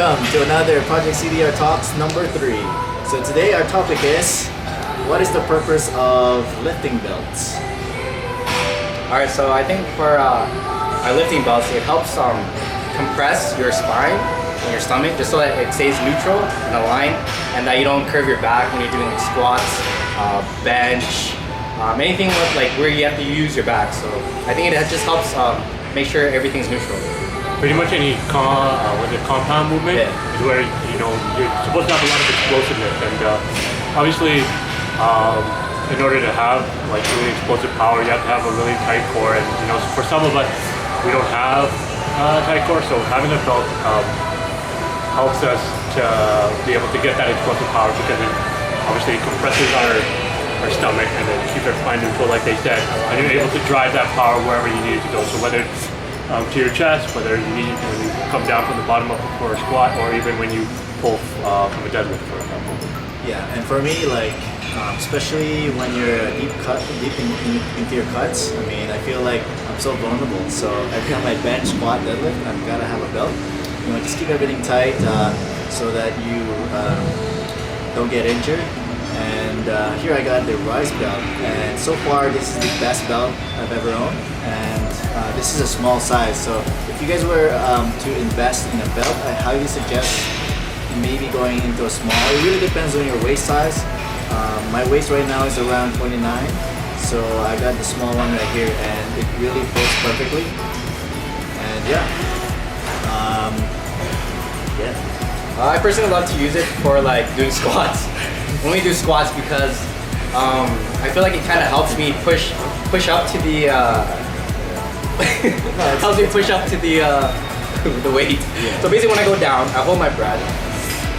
welcome to another Project CDR Talks number 3. So today our topic is, what is the purpose of lifting belts? Alright, so I think for our lifting belts, it helps compress your spine and your stomach just so that it stays neutral and aligned, and that you don't curve your back when you're doing like squats, bench, anything with like where you have to use your back. So I think it just helps make sure everything's neutral. Pretty much any compound movement is where you're supposed to have a lot of explosiveness, and obviously in order to have like really explosive power, you have to have a really tight core. And for some of us, we don't have a tight core, so having a belt helps us to be able to get that explosive power, because it obviously compresses our stomach and then keeps our spine neutral, like they said, and you're able to drive that power wherever you need it to go. So whether it's to your chest, whether you need when you come down from the bottom up for a squat, or even when you pull from a deadlift, for example. Yeah, and for me, like especially when you're deep into your cuts, I mean, I feel like I'm so vulnerable. So every time I bench, squat, deadlift, I've got to have a belt. Just keep everything tight so that you don't get injured. And here I got the Rise belt, and so far this is the best belt I've ever owned. And this is a small size, so if you guys were to invest in a belt, I highly suggest maybe going into a small. It really depends on your waist size. My waist right now is around 29, so I got the small one right here, and it really fits perfectly. And I personally love to use it for like doing squats. Only do squats because I feel like it kind of helps me push up to the helps me push up to the weight. Yeah. So basically, when I go down, I hold my breath,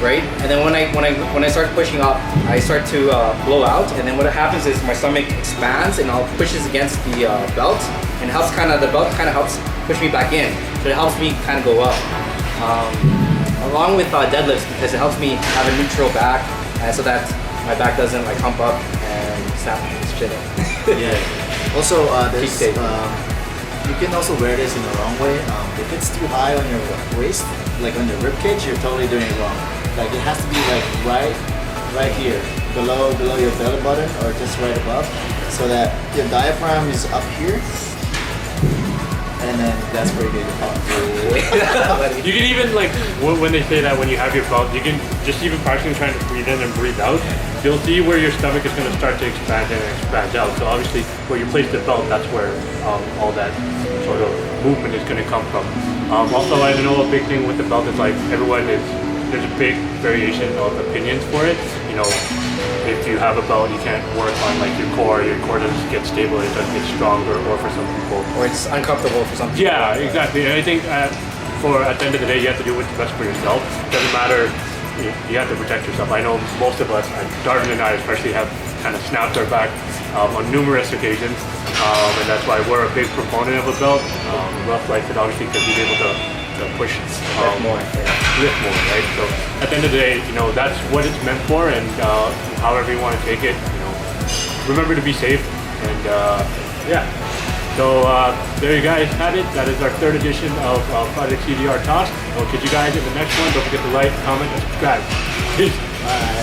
right? And then when I start pushing up, I start to blow out. And then what happens is my stomach expands and I'll pushes against the belt, and the belt kind of helps push me back in. So it helps me kind of go up. Along with deadlifts, because it helps me have a neutral back, so that my back doesn't like hump up and snap shit up. Yeah. Also, you can also wear this in the wrong way. If it's too high on your waist, like on your rib cage, you're totally doing it wrong. Like it has to be like right here, below your belly button, or just right above, so that your diaphragm is up here. And then that's where you get your power. You can even, like, when they say that when you have your belt, you can just even practicing trying to breathe in and breathe out, you'll see where your stomach is going to start to expand and expand out. So obviously, where you place the belt, that's where all that sort of movement is going to come from. Also, I know a big thing with the belt is like there's a big variation of opinions for it. If you have a belt, you can't work on like your core doesn't get stable, it doesn't get stronger, or for some people. Or it's uncomfortable for some people. Yeah, exactly. And I think at the end of the day, you have to do what's best for yourself. It doesn't matter, you have to protect yourself. I know most of us, Darwin and I especially, have kind of snapped our back on numerous occasions. And that's why we're a big proponent of a belt. Rough likes it obviously because he's able to push lift more, right? So at the end of the day, that's what it's meant for, and however you want to take it, remember to be safe. And so there you guys have it. That is our 3rd edition of Project CDR Talks. We'll catch you guys in the next one. Don't forget to like, comment, and subscribe. Peace. Bye.